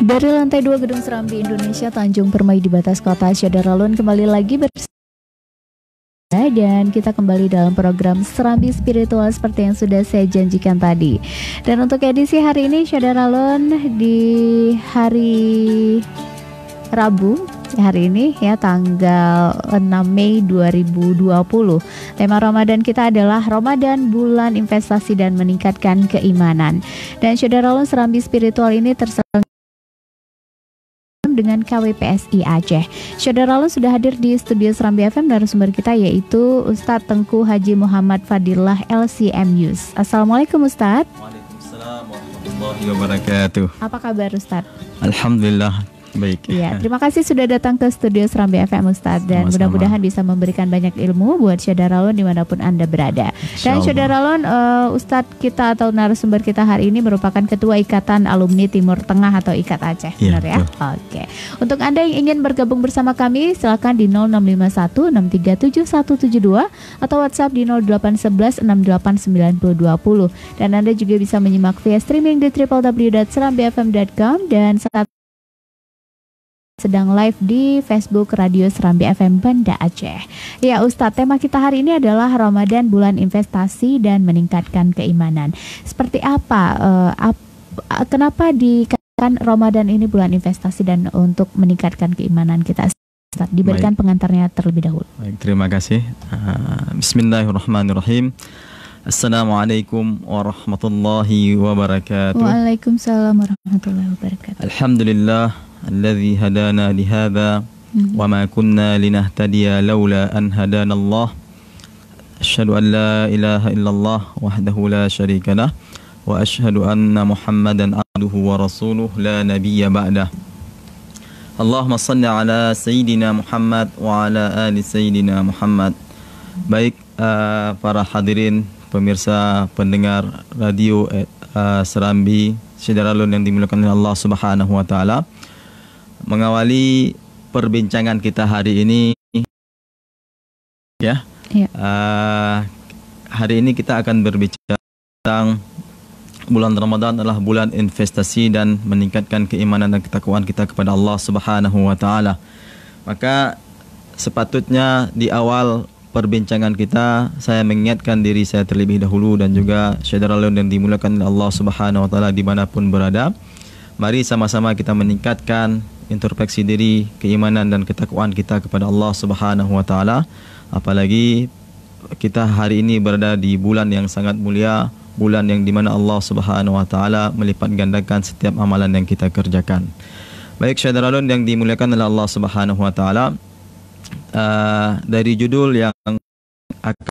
Dari lantai 2 Gedung Serambi Indonesia Tanjung Permai di batas kota Syadaralun kembali lagi bersama dan kita kembali dalam program Serambi Spiritual seperti yang sudah saya janjikan tadi. Dan untuk edisi hari ini Syadaralun di hari Rabu hari ini ya tanggal 6 Mei 2020. Tema Ramadan kita adalah Ramadan bulan investasi dan meningkatkan keimanan. Dan Syadaralun Serambi Spiritual ini terselenggara dengan KWPSI Aceh. Syadaralun sudah hadir di studio Serambi FM narasumber kita yaitu Ustadz Tengku Haji Muhammad Fadillah LCMUs. Assalamualaikum Ustadz. Waalaikumsalam warahmatullahi wabarakatuh. Apa kabar Ustadz? Alhamdulillah baik. Ya, terima kasih sudah datang ke studio Serambi FM Ustadz dan mudah-mudahan bisa memberikan banyak ilmu buat Syadaralun dimanapun Anda berada. Dan Syadaralun Ustadz kita atau narasumber kita hari ini merupakan Ketua Ikatan Alumni Timur Tengah atau IKAT Aceh, benar ya? Oke. Untuk Anda yang ingin bergabung bersama kami silakan di 0651 637 172 atau WhatsApp di 0811 689020. Dan Anda juga bisa menyimak via streaming di www.serambifm.com dan saat sedang live di Facebook Radio Serambi FM Banda Aceh. Ya Ustadz, tema kita hari ini adalah Ramadan bulan investasi dan meningkatkan keimanan. Seperti apa? Kenapa dikatakan Ramadan ini bulan investasi dan untuk meningkatkan keimanan kita? Ustadz, diberikan pengantarnya terlebih dahulu. Baik, terima kasih. Bismillahirrahmanirrahim. Assalamualaikum warahmatullahi wabarakatuh. Waalaikumsalam warahmatullahi wabarakatuh. Alhamdulillah alladzi hadana lihadza wa ma kunna linahtadiya laula an hadana Allah. Asyhadu an la ilaha illallah wahdahu la syarika lah wa asyhadu anna Muhammadan abduhu wa rasuluh la nabiyya ba'dah. Allahumma shalli ala sayyidina Muhammad wa ala ali sayyidina Muhammad. Baik para hadirin pemirsa pendengar radio Serambi Syadaralun yang dimuliakan oleh Allah Subhanahu wa taala. Mengawali perbincangan kita hari ini ya. Hari ini kita akan berbicara tentang bulan Ramadan adalah bulan investasi dan meningkatkan keimanan dan ketakwaan kita kepada Allah Subhanahu wa taala. Maka sepatutnya di awal perbincangan kita saya mengingatkan diri saya terlebih dahulu dan juga Syadaralun yang dimuliakan oleh Allah Subhanahu wa taala dimanapun berada. Mari sama-sama kita meningkatkan introspeksi diri, keimanan dan ketakwaan kita kepada Allah Subhanahu wa taala. Apalagi kita hari ini berada di bulan yang sangat mulia, bulan yang dimana Allah Subhanahu wa taala melipat gandakan setiap amalan yang kita kerjakan. Baik Syadaralun yang dimuliakan oleh Allah Subhanahu wa taala, dari judul yang akan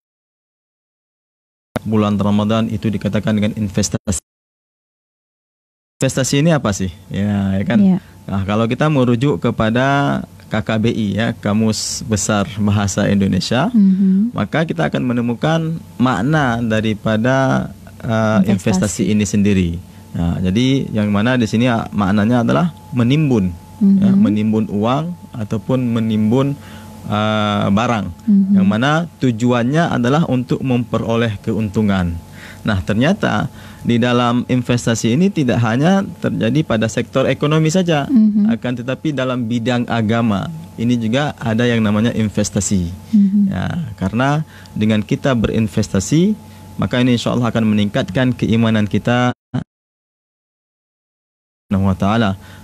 bulan Ramadan itu dikatakan dengan investasi. Investasi ini apa sih? Ya kan? Nah, kalau kita merujuk kepada KKBI ya, Kamus Besar Bahasa Indonesia, maka kita akan menemukan makna daripada investasi ini sendiri. Nah, jadi yang mana di sini maknanya adalah menimbun, ya, menimbun uang ataupun menimbun barang, yang mana tujuannya adalah untuk memperoleh keuntungan. Nah, ternyata di dalam investasi ini tidak hanya terjadi pada sektor ekonomi saja, akan tetapi dalam bidang agama ini juga ada yang namanya investasi. Ya, karena dengan kita berinvestasi, maka ini insya Allah akan meningkatkan keimanan kita.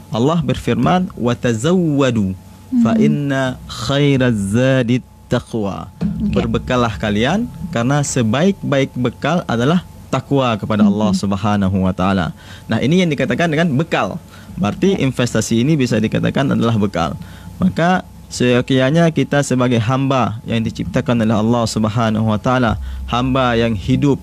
Allah berfirman, wa tazawwadu fa inna khairaz zadit taqwa. Berbekallah kalian karena sebaik-baik bekal adalah takwa kepada Allah Subhanahu wa taala. Nah, ini yang dikatakan dengan bekal. Berarti investasi ini bisa dikatakan adalah bekal. Maka sekiranya kita sebagai hamba yang diciptakan oleh Allah Subhanahu wa taala, hamba yang hidup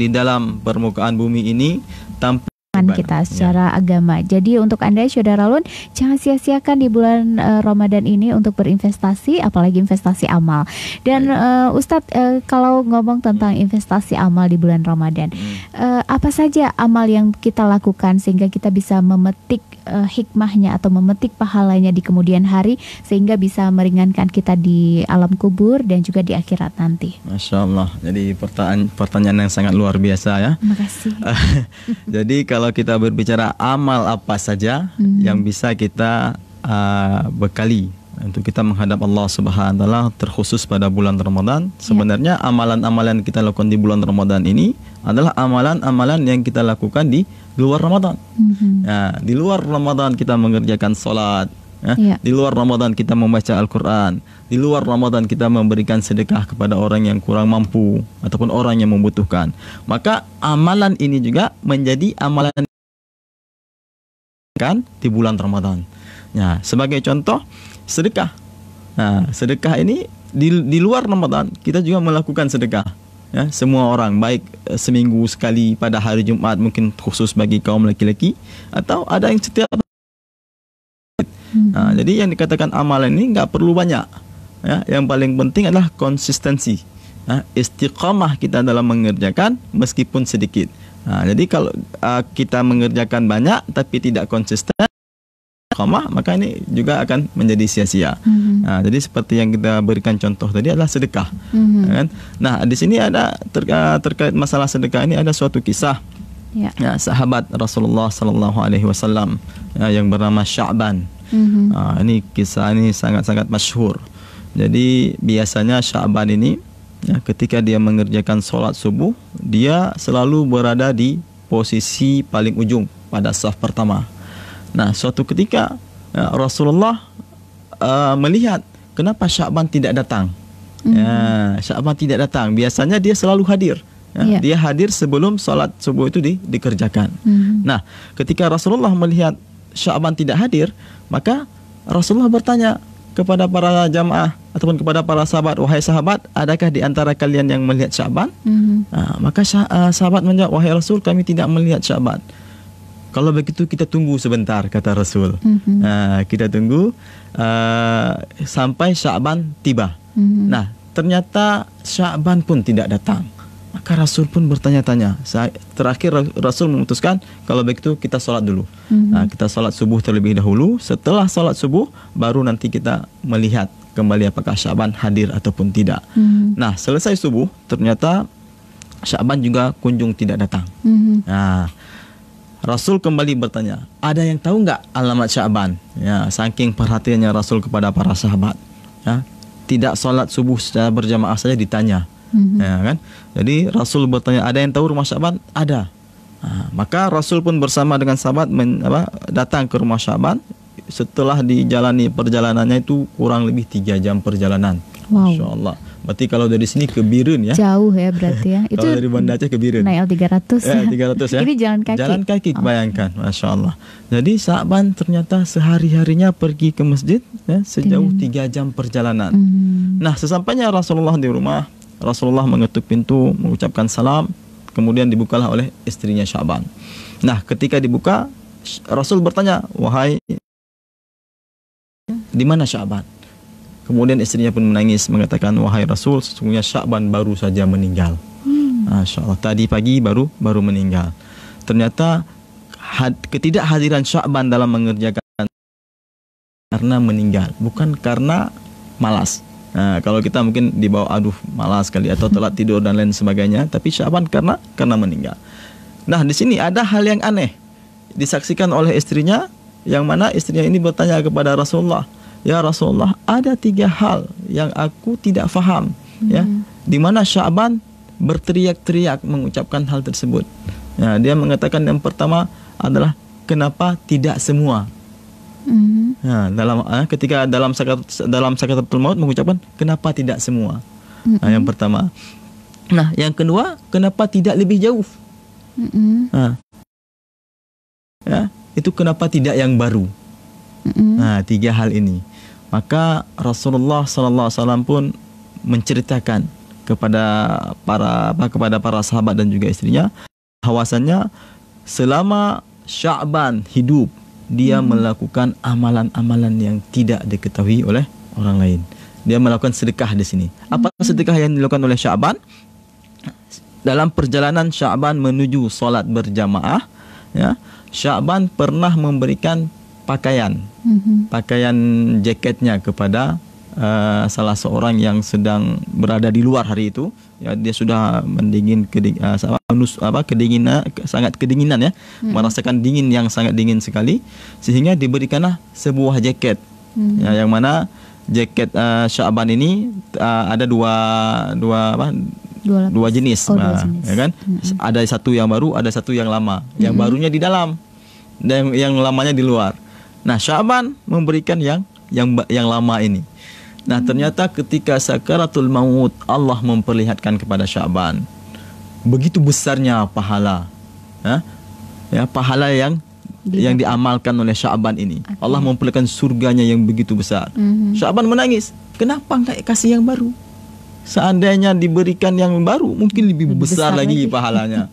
di dalam permukaan bumi ini tanpa kita secara agama. Jadi untuk Anda Syadaralun, jangan sia-siakan di bulan Ramadan ini untuk berinvestasi, apalagi investasi amal. Dan Ustadz, kalau ngomong tentang investasi amal di bulan Ramadan, apa saja amal yang kita lakukan sehingga kita bisa memetik hikmahnya atau memetik pahalanya di kemudian hari sehingga bisa meringankan kita di alam kubur dan juga di akhirat nanti. Masya Allah. Jadi pertanyaan yang sangat luar biasa ya. Terima kasih. Jadi kalau kalau kita berbicara amal apa saja yang bisa kita bekali untuk kita menghadap Allah Subhanahu wa taala, terkhusus pada bulan Ramadan. Sebenarnya amalan-amalan kita lakukan di bulan Ramadan ini adalah amalan-amalan yang kita lakukan di luar Ramadan. Nah, di luar Ramadan kita mengerjakan salat, di luar Ramadan kita membaca Al-Quran, di luar Ramadan kita memberikan sedekah kepada orang yang kurang mampu ataupun orang yang membutuhkan. Maka amalan ini juga menjadi amalan kan di bulan Ramadan. Nah, sebagai contoh sedekah. Nah, sedekah ini di luar Ramadan kita juga melakukan sedekah. Ya, semua orang, baik seminggu sekali pada hari Jumat, mungkin khusus bagi kaum laki-laki, atau ada yang setiap. Nah, jadi yang dikatakan amalan ini nggak perlu banyak. Ya, yang paling penting adalah konsistensi. Istiqamah kita dalam mengerjakan meskipun sedikit. Nah, jadi kalau kita mengerjakan banyak tapi tidak konsisten, maka ini juga akan menjadi sia-sia. Nah, jadi seperti yang kita berikan contoh tadi adalah sedekah. Kan? Nah, di sini ada terkait masalah sedekah ini ada suatu kisah. Ya, sahabat Rasulullah Sallallahu Alaihi Wasallam yang bernama Sya'ban. Ini kisah ini sangat-sangat masyhur. Jadi biasanya Sya'ban ini ketika dia mengerjakan sholat subuh, dia selalu berada di posisi paling ujung pada saf pertama. Nah, suatu ketika Rasulullah melihat kenapa Sya'ban tidak datang. Sya'ban tidak datang. Biasanya dia selalu hadir. Dia hadir sebelum sholat subuh itu dikerjakan. Nah, ketika Rasulullah melihat Sya'ban tidak hadir, maka Rasulullah bertanya kepada para jamaah ataupun kepada para sahabat, wahai sahabat, adakah di antara kalian yang melihat Sya'ban? Maka sahabat menjawab, wahai Rasul, kami tidak melihat Sya'ban. Kalau begitu kita tunggu sebentar, kata Rasul. Kita tunggu sampai Sya'ban tiba. Nah, ternyata Sya'ban pun tidak datang. Maka Rasul pun bertanya-tanya. Terakhir Rasul memutuskan, kalau begitu kita sholat dulu. Kita sholat subuh terlebih dahulu. Setelah sholat subuh, baru nanti kita melihat kembali apakah Sya'ban hadir ataupun tidak. Nah, selesai subuh, ternyata Sya'ban juga kunjung tidak datang. Nah, Rasul kembali bertanya, ada yang tahu nggak alamat Sya'ban? Ya, saking perhatiannya Rasul kepada para sahabat. Ya, tidak sholat subuh secara berjamaah saja ditanya. Ya, kan? Jadi Rasul bertanya, ada yang tahu rumah Sya'ban? Ada. Maka Rasul pun bersama dengan sahabat datang ke rumah Sya'ban. Setelah dijalani perjalanannya itu kurang lebih 3 jam perjalanan. Masya Allah. Berarti kalau dari sini ke Birun ya. Jauh ya berarti ya. Itu kalau dari Banda Aceh ke Birun. Naik L300 ya. 300 ya. Ini jalan kaki. Jalan kaki, bayangkan. Masya Allah. Jadi Sya'ban ternyata sehari-harinya pergi ke masjid ya, sejauh 3 jam perjalanan. Nah, sesampainya Rasulullah di rumah, Rasulullah mengetuk pintu, mengucapkan salam, kemudian dibukalah oleh istrinya Sya'ban. Nah, ketika dibuka, Rasul bertanya, wahai, di mana Sya'ban? Kemudian istrinya pun menangis, mengatakan, wahai Rasul, sesungguhnya Sya'ban baru saja meninggal. Masya Allah, tadi pagi baru meninggal. Ternyata ketidakhadiran Sya'ban dalam mengerjakan karena meninggal, bukan karena malas. Nah, kalau kita mungkin dibawa aduh malas kali atau telat tidur dan lain sebagainya, tapi Sya'ban karena meninggal. Nah, di sini ada hal yang aneh disaksikan oleh istrinya, yang mana istrinya ini bertanya kepada Rasulullah, ya Rasulullah, ada 3 hal yang aku tidak faham, ya, di mana Sya'ban berteriak-teriak mengucapkan hal tersebut. Ya, dia mengatakan yang pertama adalah kenapa tidak semua. Nah, ketika dalam sakaratul maut mengucapkan kenapa tidak semua. Nah, yang pertama. Nah, yang kedua, kenapa tidak lebih jauh. Nah, ya, itu kenapa tidak yang baru. Nah, 3 hal ini. Maka Rasulullah SAW pun menceritakan kepada para sahabat dan juga istrinya bahwasannya selama Sya'ban hidup, dia melakukan amalan-amalan yang tidak diketahui oleh orang lain. Dia melakukan sedekah di sini. Apa sedekah yang dilakukan oleh Sya'ban? Dalam perjalanan Sya'ban menuju solat berjamaah, ya, Sya'ban pernah memberikan pakaian jaketnya kepada salah seorang yang sedang berada di luar hari itu, ya dia sudah kedinginan, sangat kedinginan ya, merasakan dingin yang sangat dingin sekali, sehingga diberikanlah sebuah jaket, ya, yang mana jaket Sya'ban ini ada dua jenis, ya kan? Ada satu yang baru, ada satu yang lama. Yang barunya di dalam dan yang lamanya di luar. Nah, Sya'ban memberikan yang lama ini. Nah, ternyata ketika sakaratul maut Allah memperlihatkan kepada Sya'ban begitu besarnya pahala, ya pahala yang diamalkan oleh Sya'ban ini. Allah memperlihatkan surganya yang begitu besar. Sya'ban menangis. Kenapa enggak kasih yang baru? Seandainya diberikan yang baru, mungkin lebih besar lagi pahalanya.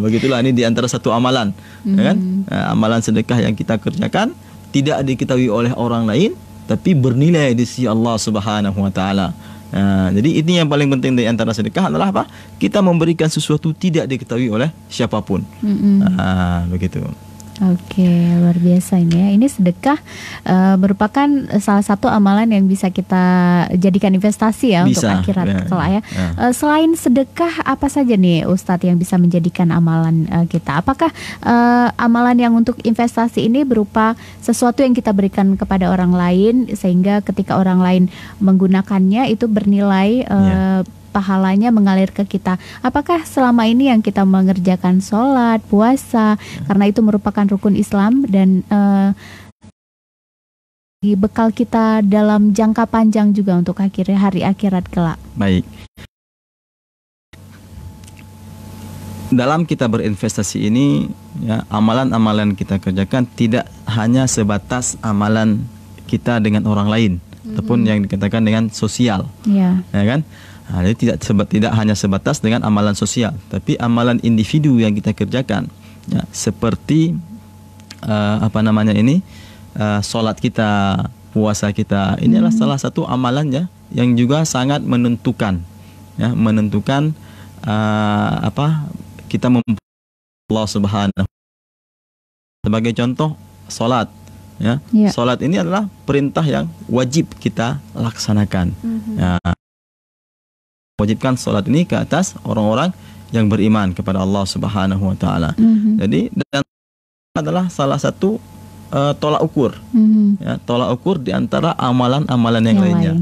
Begitulah, ini di antara satu amalan, ya kan? Amalan sedekah yang kita kerjakan tidak diketahui oleh orang lain, tapi bernilai di sisi Allah Subhanahu wa taala. Jadi ini yang paling penting di antara sedekah adalah apa? Kita memberikan sesuatu tidak diketahui oleh siapapun. Begitu. Oke, luar biasa ini ya. Ini sedekah merupakan salah satu amalan yang bisa kita jadikan investasi ya, untuk akhirat kelak ya. Selain sedekah, apa saja nih Ustadz yang bisa menjadikan amalan kita? Apakah amalan yang untuk investasi ini berupa sesuatu yang kita berikan kepada orang lain, sehingga ketika orang lain menggunakannya itu bernilai pahalanya mengalir ke kita? Apakah selama ini yang kita mengerjakan sholat, puasa, karena itu merupakan rukun Islam dan bekal kita dalam jangka panjang juga untuk hari akhirat kelak? Baik. Dalam kita berinvestasi ini, ya, amalan-amalan kita kerjakan tidak hanya sebatas amalan kita dengan orang lain, ataupun yang dikatakan dengan sosial, ya kan? Jadi tidak hanya sebatas dengan amalan sosial, tapi amalan individu yang kita kerjakan, ya, seperti sholat kita, puasa kita. Ini adalah salah satu amalan ya, yang juga sangat menentukan, ya, kita Allah Subhanahu. Sebagai contoh, sholat, ya. Sholat ini adalah perintah yang wajib kita laksanakan. Ya. Wajibkan sholat ini ke atas orang-orang yang beriman kepada Allah Subhanahu wa taala. Jadi dan adalah salah satu tolak ukur. Ya, tolak ukur di antara amalan-amalan yang lainnya.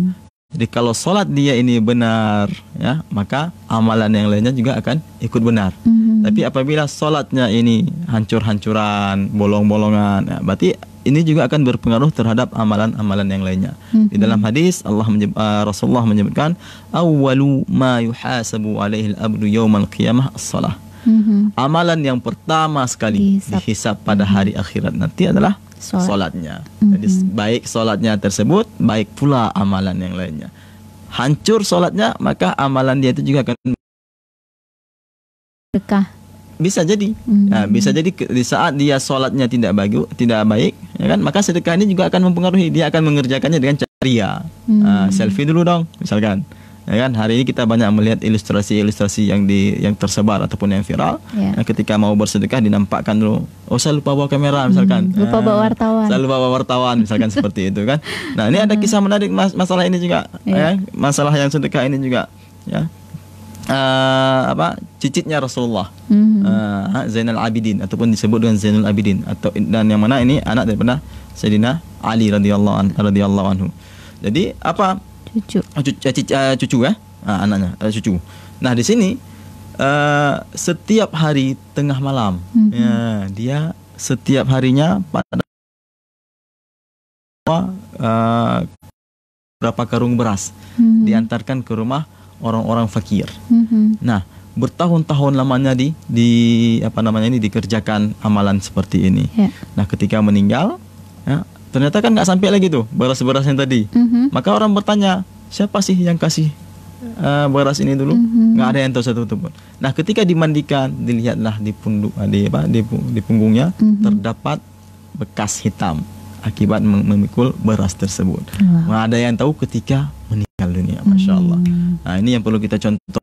Jadi kalau sholat dia ini benar, ya, maka amalan yang lainnya juga akan ikut benar. Tapi apabila sholatnya ini hancur-hancuran, bolong-bolongan, ya, berarti ini juga akan berpengaruh terhadap amalan-amalan yang lainnya. Di dalam hadis Rasulullah menyebutkan, awwalu ma yuhasabu alaihi al-abdu yaumal qiyamah as-shalah. Amalan yang pertama sekali dihisab pada hari akhirat nanti adalah sholatnya. Jadi baik sholatnya tersebut, baik pula amalan yang lainnya. Hancur sholatnya, maka amalan dia itu juga akan berkah. Bisa jadi, bisa jadi di saat dia sholatnya tidak baik, ya kan, maka sedekah ini juga akan mempengaruhi. Dia akan mengerjakannya dengan cara ria. Selfie dulu dong, misalkan, ya kan. Hari ini kita banyak melihat ilustrasi yang tersebar ataupun yang viral. Nah, ketika mau bersedekah dinampakkan dulu, oh saya lupa bawa kamera misalkan, lupa bawa wartawan, saya lupa bawa wartawan misalkan seperti itu kan. Nah, ini ada kisah menarik masalah ini juga, ya, masalah yang sedekah ini juga, ya. Cicitnya Rasulullah, Zainal Abidin, ataupun disebut dengan Zainul Abidin, dan yang mana ini anak daripada Sayyidina Ali radhiyallahu anhu. Jadi cucu ya, anaknya cucu. Nah, di sini setiap hari tengah malam, ya, dia setiap harinya pada berapa karung beras diantarkan ke rumah orang-orang fakir. Nah, bertahun-tahun lamanya dikerjakan amalan seperti ini. Nah, ketika meninggal, ya, ternyata kan nggak sampai lagi tuh beras-beras yang tadi. Maka orang bertanya, siapa sih yang kasih beras ini dulu? Nggak ada yang tahu satu pun. Nah, ketika dimandikan, dilihatlah di punggungnya terdapat bekas hitam akibat memikul beras tersebut. Nggak ada yang tahu ketika meninggal dunia. Masya Allah. Nah, ini yang perlu kita contoh.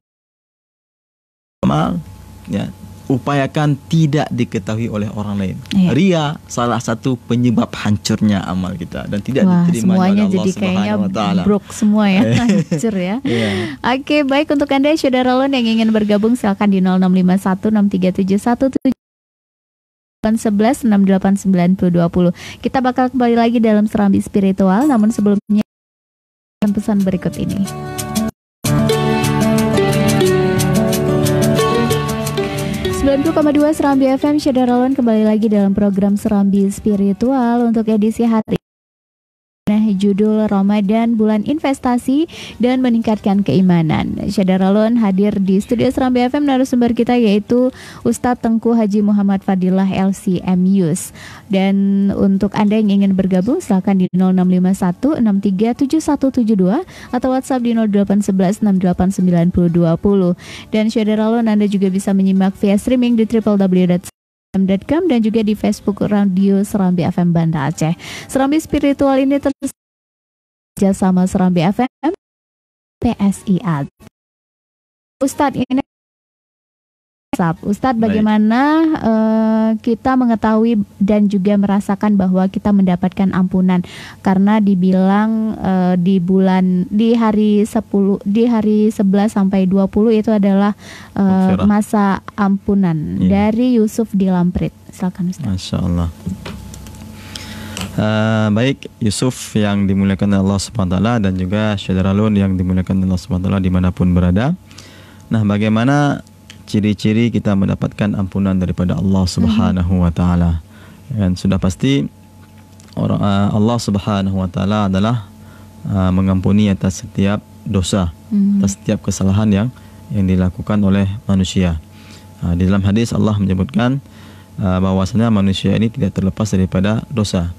Ya, upayakan tidak diketahui oleh orang lain. Iya. Ria salah satu penyebab hancurnya amal kita dan tidak Wah, diterima oleh semuanya Allah jadi kayaknya Subhanahu wa taala. brok semua ya, hancur ya. Iya. Oke, baik, untuk Anda saudara Lon yang ingin bergabung silakan di 06516371 Kita bakal kembali lagi dalam Serambi Spiritual, namun sebelumnya pesan berikut ini. 90,2 Serambi FM, saudara Lon kembali lagi dalam program Serambi Spiritual untuk edisi hari. Nah, judul Ramadan Bulan Investasi dan Meningkatkan Keimanan. Saudara Lon, hadir di studio Serambi FM narasumber kita yaitu Ustadz Tengku Haji Muhammad Fadilah LCMUs. Dan untuk Anda yang ingin bergabung silakan di 0651637172 atau WhatsApp di 0811689020. Dan saudara Lon, Anda juga bisa menyimak via streaming di www.com dan juga di Facebook Radio Serambi FM Banda Aceh. Serambi Spiritual ini terus bersama Serambi FM PSIA. Ustadz, ini Ustadz, bagaimana kita mengetahui dan juga merasakan bahwa kita mendapatkan ampunan, karena dibilang di hari 11 sampai 20 itu adalah masa ampunan. Dari Yusuf di Lamprit. Silakan Ustadz. Masya Allah. Baik, Yusuf yang dimuliakan Allah Subhanahu wa taala dan juga saudara Lun yang dimuliakan Allah Subhanahu wa taala dimanapun berada. Nah, bagaimana ciri-ciri kita mendapatkan ampunan daripada Allah Subhanahu wa taala? Dan sudah pasti Allah Subhanahu wa taala adalah mengampuni atas setiap dosa, atas setiap kesalahan yang dilakukan oleh manusia. Di dalam hadis Allah menyebutkan bahwasanya manusia ini tidak terlepas daripada dosa.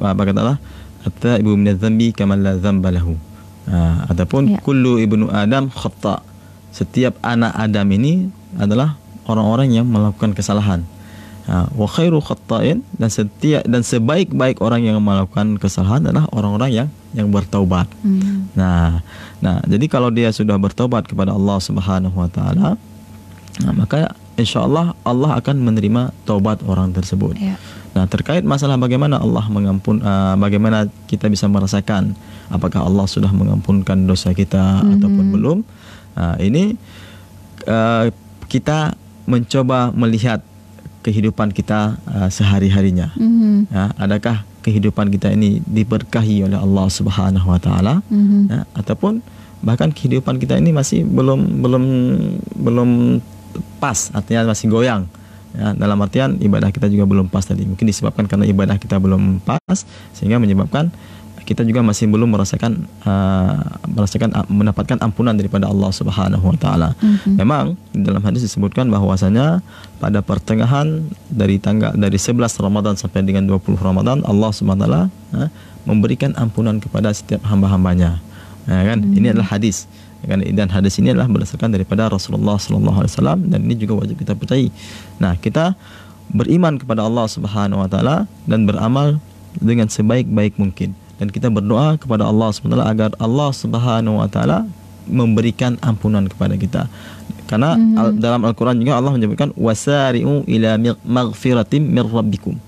Apa kata Allah? At-taibu minadz-dzambi kaman la dzamba lahu. Adapun kullu ibnu Adam khata'. Setiap anak Adam ini adalah orang-orang yang melakukan kesalahan. Wa khairu khatta'in, dan sebaik-baik orang yang melakukan kesalahan adalah orang-orang yang bertaubat. Nah, jadi kalau dia sudah bertaubat kepada Allah Subhanahu wa taala, maka insyaallah Allah akan menerima taubat orang tersebut. Nah, terkait masalah bagaimana Allah bagaimana kita bisa merasakan apakah Allah sudah mengampunkan dosa kita ataupun belum. Ini kita mencoba melihat kehidupan kita sehari-harinya. Adakah kehidupan kita ini diberkahi oleh Allah Subhanahu wa taala, ataupun bahkan kehidupan kita ini masih belum pas, artinya masih goyang. Dalam artian ibadah kita juga belum pas tadi. Mungkin disebabkan karena ibadah kita belum pas sehingga menyebabkan kita juga masih belum merasakan mendapatkan ampunan daripada Allah Subhanahu wa taala. Memang dalam hadis disebutkan bahwasanya pada pertengahan dari 11 Ramadan sampai dengan 20 Ramadan Allah Subhanahu wa taala memberikan ampunan kepada setiap hamba-hambanya. Kan? Ini adalah hadis. Dan hadis ini adalah berdasarkan daripada Rasulullah sallallahu alaihi wasallam dan ini juga wajib kita percayai. Nah, kita beriman kepada Allah Subhanahu wa taala dan beramal dengan sebaik-baik mungkin. Dan kita berdoa kepada Allah SWT agar Allah Subhanahu wa taala memberikan ampunan kepada kita. Karena dalam Al-Qur'an juga Allah menyebutkan wasari'u ila maghfiratin mir rabbikum.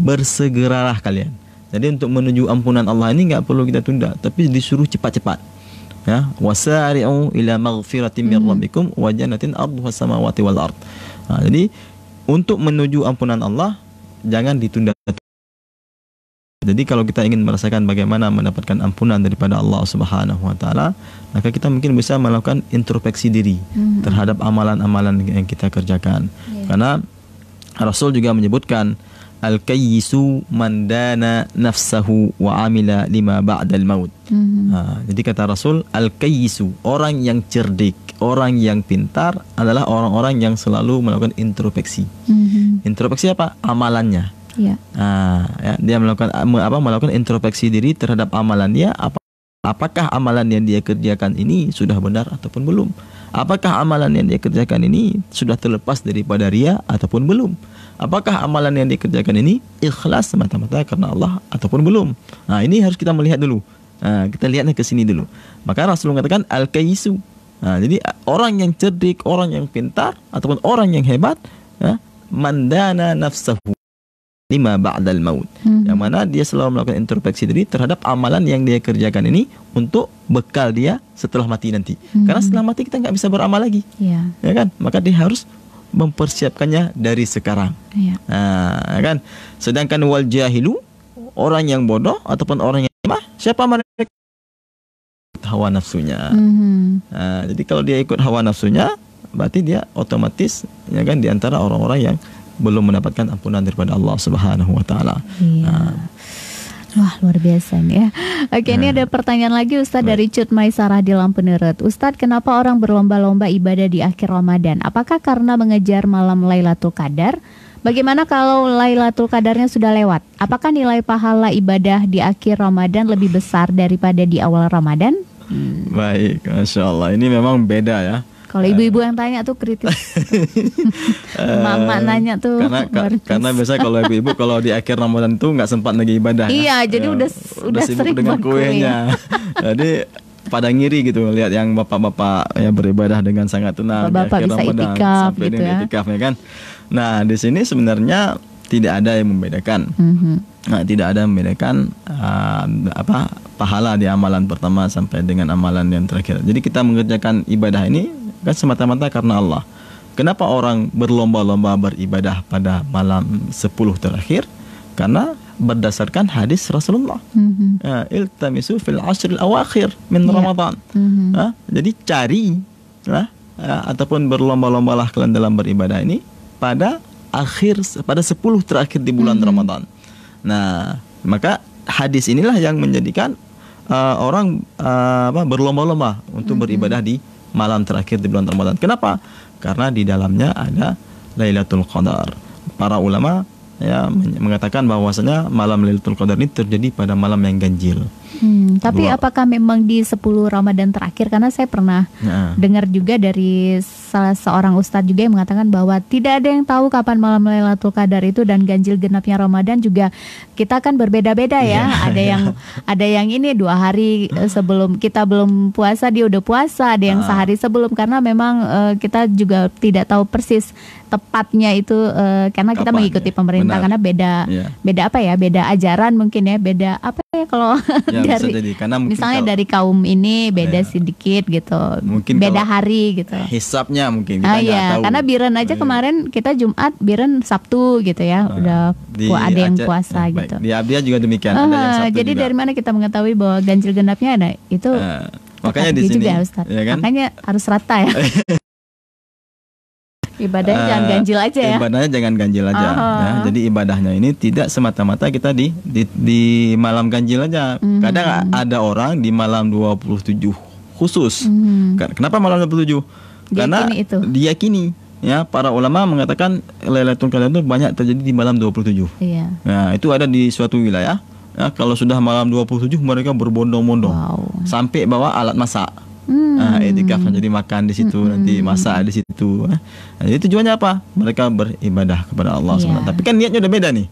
Bersegeralah kalian. Jadi untuk menuju ampunan Allah ini enggak perlu kita tunda, tapi disuruh cepat-cepat. Ya, wasari'u ila maghfiratin mir rabbikum wa jannatin arduha samawati wal ard. Jadi untuk menuju ampunan Allah jangan ditunda. Jadi kalau kita ingin merasakan bagaimana mendapatkan ampunan daripada Allah Subhanahu wa taala, maka kita mungkin bisa melakukan introspeksi diri terhadap amalan-amalan yang kita kerjakan. Karena Rasul juga menyebutkan al-kayyisu man dana nafsahu wa amila lima ba'dal maut. Jadi kata Rasul, al-kayyisu, orang yang cerdik, orang yang pintar adalah orang-orang yang selalu melakukan introspeksi. Introspeksi apa? Amalannya. Dia melakukan introspeksi diri terhadap amalan dia. Apakah amalan yang dia kerjakan ini sudah benar ataupun belum? Apakah amalan yang dia kerjakan ini sudah terlepas daripada ria ataupun belum? Apakah amalan yang dia kerjakan ini ikhlas semata-mata karena Allah ataupun belum? Ini harus kita melihat dulu. Kita lihatnya ke sini dulu. Maka Rasulullah mengatakan al-kayyisu, Jadi orang yang cerdik, orang yang pintar ataupun orang yang hebat, mandana nafsahu lima ba'dal maut. Yang mana dia selalu melakukan introspeksi diri terhadap amalan yang dia kerjakan ini untuk bekal dia setelah mati nanti. Karena setelah mati kita nggak bisa beramal lagi, ya kan? Maka dia harus mempersiapkannya dari sekarang. Ya kan? Sedangkan wal jahilu, orang yang bodoh ataupun orang yang lemah, siapa mereka? Hawa nafsunya. Jadi kalau dia ikut hawa nafsunya, berarti dia otomatis, ya kan, di antara orang-orang yang belum mendapatkan ampunan daripada Allah Subhanahu wa taala. Wah, luar biasa nih ya. Oke, ini ada pertanyaan lagi Ustadz dari Cut Maisarah di Lampeneret. Ustadz, kenapa orang berlomba-lomba ibadah di akhir Ramadan? Apakah karena mengejar malam Lailatul Qadar? Bagaimana kalau Lailatul Qadarnya sudah lewat? Apakah nilai pahala ibadah di akhir Ramadan lebih besar daripada di awal Ramadan? Baik, Masya Allah. Ini memang beda ya. Kalau ibu-ibu yang tanya tuh kritis. Mama nanya tuh. Karena biasanya kalau ibu-ibu kalau di akhir Ramadan itu nggak sempat lagi ibadah. Iya, jadi udah sibuk sering dengan kuenya. Jadi pada ngiri gitu lihat yang bapak-bapak yang beribadah dengan sangat tenang di akhir Ramadan sampai gitu dengan itikaf, ya kan. Nah, di sini sebenarnya tidak ada yang membedakan. Tidak ada yang membedakan pahala di amalan pertama sampai dengan amalan yang terakhir. Jadi kita mengerjakan ibadah ini kan semata-mata karena Allah. Kenapa orang berlomba-lomba beribadah pada malam 10 terakhir? Karena berdasarkan hadis Rasulullah. Iltamisu fil ashril awakhir min Ramadan. Jadi cari ataupun berlomba-lombalah kalian dalam beribadah ini pada 10 terakhir di bulan Ramadan. Nah, maka hadis inilah yang menjadikan orang berlomba-lomba untuk beribadah di malam terakhir di bulan Ramadan. Kenapa? Karena di dalamnya ada Lailatul Qadar. Para ulama mengatakan bahwasanya malam Lailatul Qadar ini terjadi pada malam yang ganjil. Tapi apakah memang di 10 Ramadan terakhir? Karena saya pernah dengar juga dari salah seorang ustadz juga yang mengatakan bahwa tidak ada yang tahu kapan malam Lailatul Qadar itu, dan ganjil genapnya Ramadan juga kita kan berbeda-beda ya. Ada yang ini 2 hari sebelum kita belum puasa dia udah puasa, ada yang sehari sebelum, karena memang kita juga tidak tahu persis tepatnya itu karena kita mengikuti pemerintah. Karena beda apa ya, beda ajaran mungkin ya, beda apa ya kalau dari misalnya dari kaum ini beda sedikit gitu, mungkin beda hari gitu, hisabnya mungkin kita nggak tahu. Karena Biren aja kemarin kita Jumat, Biren Sabtu gitu ya, udah ada yang puasa gitu. Di Abdia juga demikian, ada yang Sabtu jadi juga. Dari mana kita mengetahui bahwa ganjil genapnya ada itu? Makanya di sini juga, Ustaz. Ya kan? Makanya harus rata ya. Ibadahnya jangan ganjil aja ya. Ibadahnya jangan ganjil aja. Ya. Jadi ibadahnya ini tidak semata-mata kita di malam ganjil aja. Kadang ada orang di malam 27 khusus. Kenapa malam 27? Karena diyakini ya, para ulama mengatakan Lailatul Qadar itu banyak terjadi di malam 27. Iya. Nah, itu ada di suatu wilayah. Ya, kalau sudah malam 27 mereka berbondong-bondong sampai bawa alat masak. Etikaf, jadi makan di situ, nanti masak di situ. Jadi tujuannya apa? Mereka beribadah kepada Allah SWT. Tapi kan niatnya udah beda nih.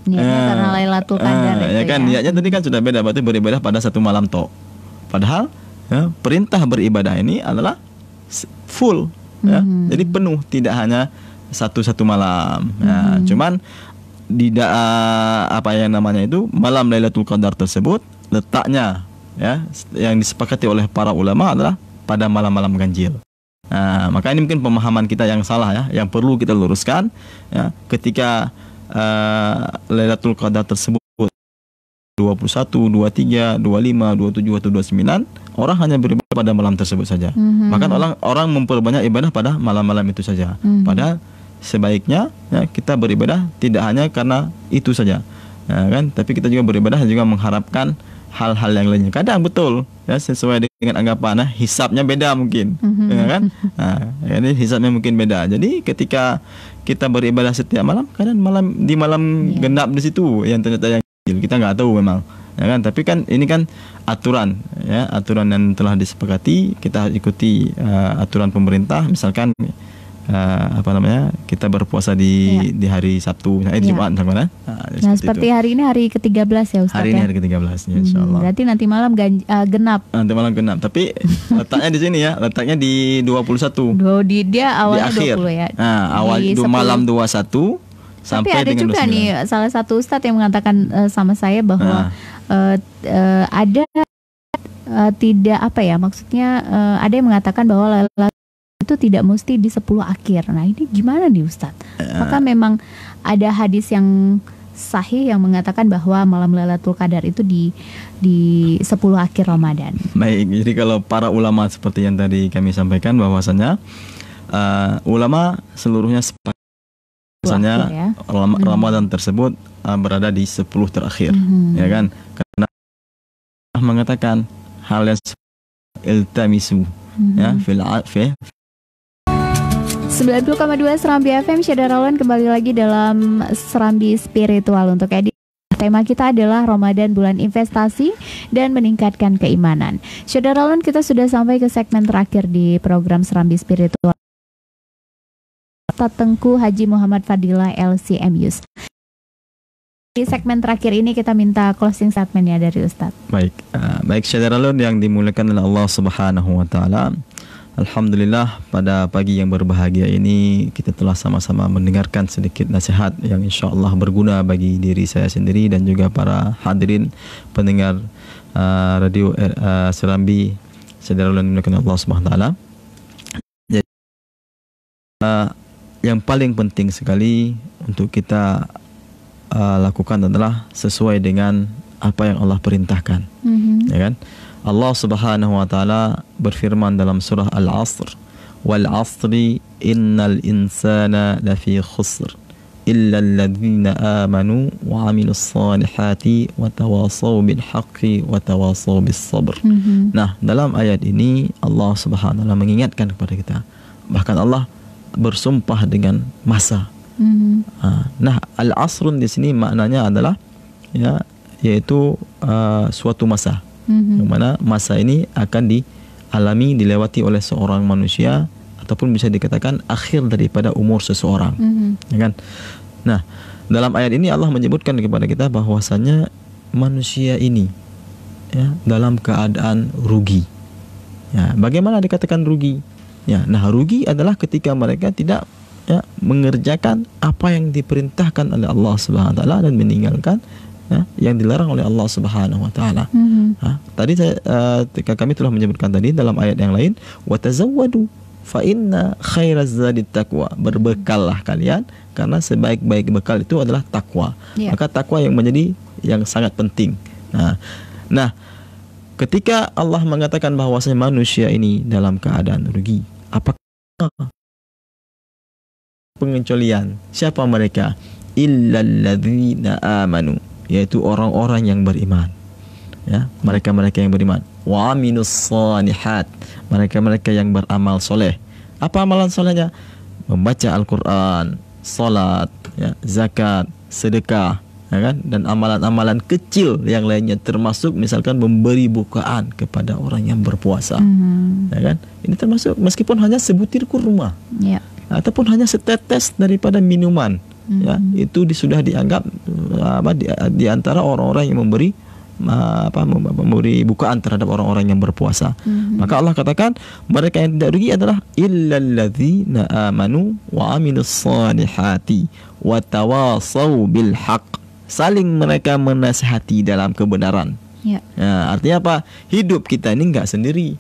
Karena Lailatul Qadar ya kan, niatnya tadi kan sudah beda, berarti beribadah pada satu malam tok. Padahal perintah beribadah ini adalah full, jadi penuh, tidak hanya satu malam. Cuman apa yang namanya itu malam Lailatul Qadar tersebut letaknya yang disepakati oleh para ulama adalah pada malam-malam ganjil. Maka ini mungkin pemahaman kita yang salah ya, yang perlu kita luruskan ya. Ketika Lailatul Qadar tersebut 21, 23, 25, 27 atau 29, orang hanya beribadah pada malam tersebut saja. Bahkan orang memperbanyak ibadah pada malam-malam itu saja. Padahal sebaiknya ya, kita beribadah tidak hanya karena itu saja, ya kan? Tapi kita juga beribadah juga mengharapkan hal-hal yang lainnya. Kadang betul ya, sesuai dengan anggapan hisabnya beda mungkin, ya kan? Ini hisabnya mungkin beda. Jadi ketika kita beribadah setiap malam, kadang di malam genap di situ yang ternyata yang kita nggak tahu memang, ya kan? Tapi kan ini kan aturan yang telah disepakati, kita ikuti aturan pemerintah. Misalkan kita berpuasa di hari Sabtu, Jumat misalnya. Nah, seperti hari ini hari ke-13 ya Ustaz. Hari ini hari ke-13 ya, insyaallah. Berarti nanti malam genap. Nanti malam genap. Tapi letaknya di sini ya, letaknya di 21. Dia awalnya di akhir. 20 ya. Nah, awal malam 21 sampai tapi ada dengan juga 29. nih salah satu ustadz yang mengatakan sama saya bahwa ada tidak apa ya, maksudnya ada yang mengatakan bahwa lelaki itu tidak mesti di 10 akhir. Nah, ini gimana nih Ustadz? Maka memang ada hadis yang sahih yang mengatakan bahwa malam Lailatul Qadar itu di 10 akhir Ramadan. Baik, jadi kalau para ulama seperti yang tadi kami sampaikan bahwasanya ulama seluruhnya sepakat bahwasanya Ramadan tersebut berada di 10 terakhir, ya kan? Karena mengatakan hal yang iltamisu ya fil 90,2 Serambi FM Syederalon kembali lagi dalam Serambi Spiritual. Untuk edisi tema kita adalah Ramadan bulan investasi dan meningkatkan keimanan. Syederalon, kita sudah sampai ke segmen terakhir di program Serambi Spiritual. Ustaz Tengku Haji Muhammad Fadilah LCMUs. Di segmen terakhir ini kita minta closing statement-nya dari Ustaz. Baik Syederalon yang dimuliakan oleh Allah Subhanahu wa taala. Alhamdulillah, pada pagi yang berbahagia ini kita telah sama-sama mendengarkan sedikit nasihat yang insya Allah berguna bagi diri saya sendiri dan juga para hadirin pendengar radio Serambi Syederalon yang dimuliakan Allah Subhanahu wa taala. Jadi yang paling penting sekali untuk kita lakukan adalah sesuai dengan apa yang Allah perintahkan, ya kan? Allah Subhanahu wa taala berfirman dalam surah Al-'Asr, wal 'asri innal insana lafi khusr illa alladhina amanu wa 'amilus salihati wa tawasaw bil haqqi wa tawasaw bis sabr. Nah, dalam ayat ini Allah Subhanahu wa taala mengingatkan kepada kita, bahkan Allah bersumpah dengan masa. Nah, al-'asrun di sini maknanya adalah yaitu suatu masa. Yang mana masa ini akan dilewati oleh seorang manusia ataupun bisa dikatakan akhir daripada umur seseorang, ya kan? Nah, dalam ayat ini Allah menyebutkan kepada kita bahwasanya manusia ini dalam keadaan rugi. Ya, bagaimana dikatakan rugi? Ya, nah rugi adalah ketika mereka tidak mengerjakan apa yang diperintahkan oleh Allah Subhanahu wa taala dan meninggalkan yang dilarang oleh Allah Subhanahu wa taala. Tadi kami telah menyebutkan tadi dalam ayat yang lain, wa tazawwadu fa inna khairaz zadit taqwa. Berbekallah kalian karena sebaik-baik bekal itu adalah takwa. Maka takwa yang menjadi yang sangat penting. Nah, ketika Allah mengatakan bahwasanya manusia ini dalam keadaan rugi, apakah pengecualian? Siapa mereka? Illalladzina amanu, yaitu orang-orang yang beriman, ya, mereka-mereka yang beriman. Wa aminus salihat, mereka-mereka yang beramal soleh. Apa amalan solehnya? Membaca Al-Quran, salat, zakat, sedekah, ya kan? Dan amalan-amalan kecil yang lainnya, termasuk misalkan memberi bukaan kepada orang yang berpuasa, ya kan? Ini termasuk meskipun hanya sebutir kurma, ataupun hanya setetes daripada minuman. Ya, itu sudah dianggap di antara orang-orang yang memberi bukaan terhadap orang-orang yang berpuasa. Maka Allah katakan mereka yang tidak rugi adalah illalladzina amanu wa amilus salihati wa tawasaw bil haqq. Saling mereka menasihati dalam kebenaran. Artinya apa? Hidup kita ini enggak sendiri.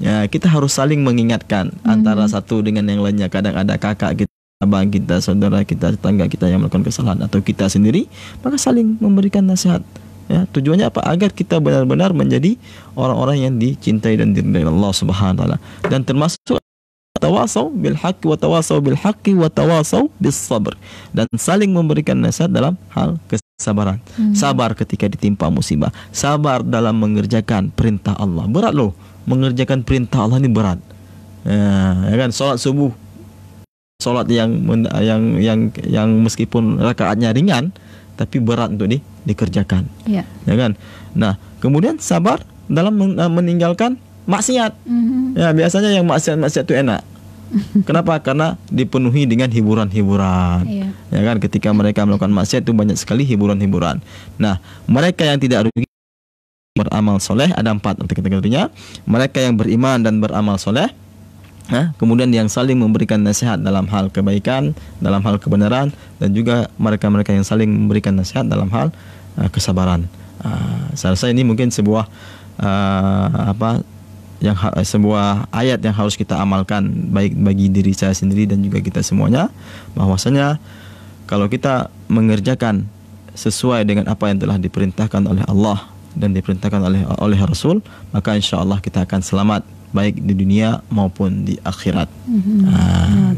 Ya, kita harus saling mengingatkan antara satu dengan yang lainnya. Kadang ada kakak kita, abang kita, saudara kita, tetangga kita yang melakukan kesalahan atau kita sendiri, maka saling memberikan nasihat. Ya, tujuannya apa? Agar kita benar-benar menjadi orang-orang yang dicintai dan diridhai Allah Subhanahu wa taala. Dan termasuk tawasaw bil haqqi wa tawasaw bil haqqi wa tawasaw bis sabr, dan saling memberikan nasihat dalam hal kesabaran. Sabar ketika ditimpa musibah, sabar dalam mengerjakan perintah Allah. Berat loh, mengerjakan perintah Allah ini berat. Ya kan, salat subuh, salat yang meskipun rakaatnya ringan tapi berat untuk dikerjakan. Ya kan? Nah, kemudian sabar dalam meninggalkan maksiat. Ya, biasanya yang maksiat itu enak. Kenapa? Karena dipenuhi dengan hiburan-hiburan. Iya. Ya kan, ketika mereka melakukan maksiat itu banyak sekali hiburan-hiburan. Nah, mereka yang tidak rugi beramal soleh ada 4 kategorinya. Mereka yang beriman dan beramal soleh. Kemudian yang saling memberikan nasihat dalam hal kebaikan, dalam hal kebenaran, dan juga mereka-mereka yang saling memberikan nasihat dalam hal kesabaran. Saya rasa ini mungkin sebuah sebuah ayat yang harus kita amalkan, baik bagi diri saya sendiri dan juga kita semuanya, bahwasanya kalau kita mengerjakan sesuai dengan apa yang telah diperintahkan oleh Allah dan diperintahkan oleh Rasul, maka insya Allah kita akan selamat baik di dunia maupun di akhirat.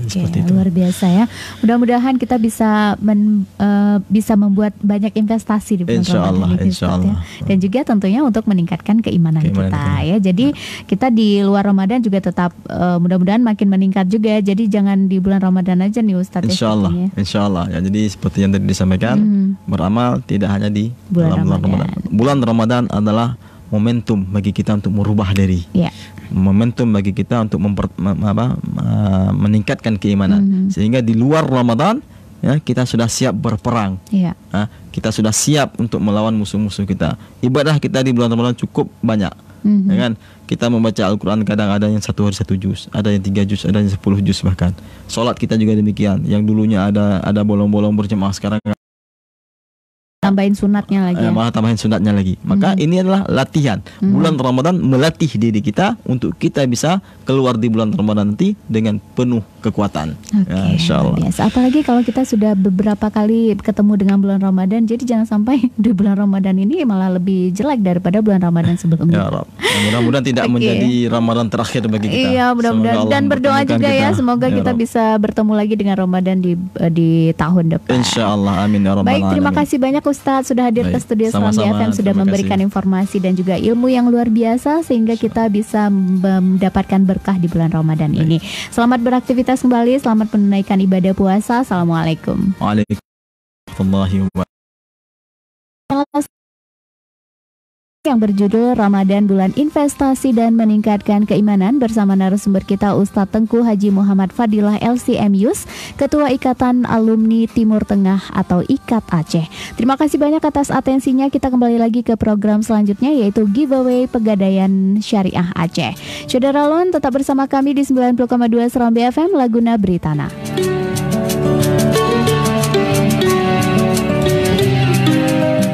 Seperti itu. Luar biasa ya. Mudah-mudahan kita bisa membuat banyak investasi di bulan Ramadan ini, insya Allah. Ya. Dan juga tentunya untuk meningkatkan keimanan kita ya. Jadi kita di luar Ramadan juga tetap mudah-mudahan makin meningkat juga. Jadi jangan di bulan Ramadan aja nih Ustadz. Insya Allah. Ya, jadi seperti yang tadi disampaikan, beramal tidak hanya di bulan Ramadan. Bulan Ramadan adalah momentum bagi kita untuk merubah diri. Ya. Momentum bagi kita untuk meningkatkan keimanan. Sehingga di luar Ramadan ya, kita sudah siap berperang. Kita sudah siap untuk melawan musuh-musuh kita. Ibadah kita di bulan Ramadan cukup banyak. Ya kan? Kita membaca Al-Quran kadang ada yang 1 hari 1 juz, ada yang 3 juz, ada yang 10 juz bahkan. Salat kita juga demikian. Yang dulunya ada bolong-bolong berjemaah, sekarang tambahin sunatnya lagi. Malah tambahin sunatnya lagi. Maka ini adalah latihan. Bulan Ramadan melatih diri kita untuk kita bisa keluar di bulan Ramadan nanti dengan penuh kekuatan. Insyaallah. Biasa. Apalagi kalau kita sudah beberapa kali ketemu dengan bulan Ramadan, jadi jangan sampai di bulan Ramadan ini malah lebih jelek daripada bulan Ramadan sebelumnya. Ya Rabb. Mudah-mudahan tidak menjadi Ramadan terakhir bagi kita. Iya, mudah-mudahan. Dan berdoa juga ya, semoga kita bisa bertemu lagi dengan Ramadan di tahun depan. Insyaallah. Amin ya rabbal alamin. Baik, terima kasih banyak Ustadz sudah hadir ke studio Serambi FM, sudah memberikan informasi dan juga ilmu yang luar biasa sehingga kita bisa mendapatkan berkah di bulan Ramadan ini. Selamat beraktivitas kembali, selamat menunaikan ibadah puasa. Assalamualaikum. Waalaikumsalam. Yang berjudul Ramadan Bulan Investasi dan Meningkatkan Keimanan bersama narasumber kita Ustadz Tengku Haji Muhammad Fadilah LCMYus, Ketua Ikatan Alumni Timur Tengah atau IKAT Aceh. Terima kasih banyak atas atensinya. Kita kembali lagi ke program selanjutnya, yaitu giveaway Pegadaian Syariah Aceh. Saudara Lon, tetap bersama kami di 90,2 Serambi FM, Laguna Britana.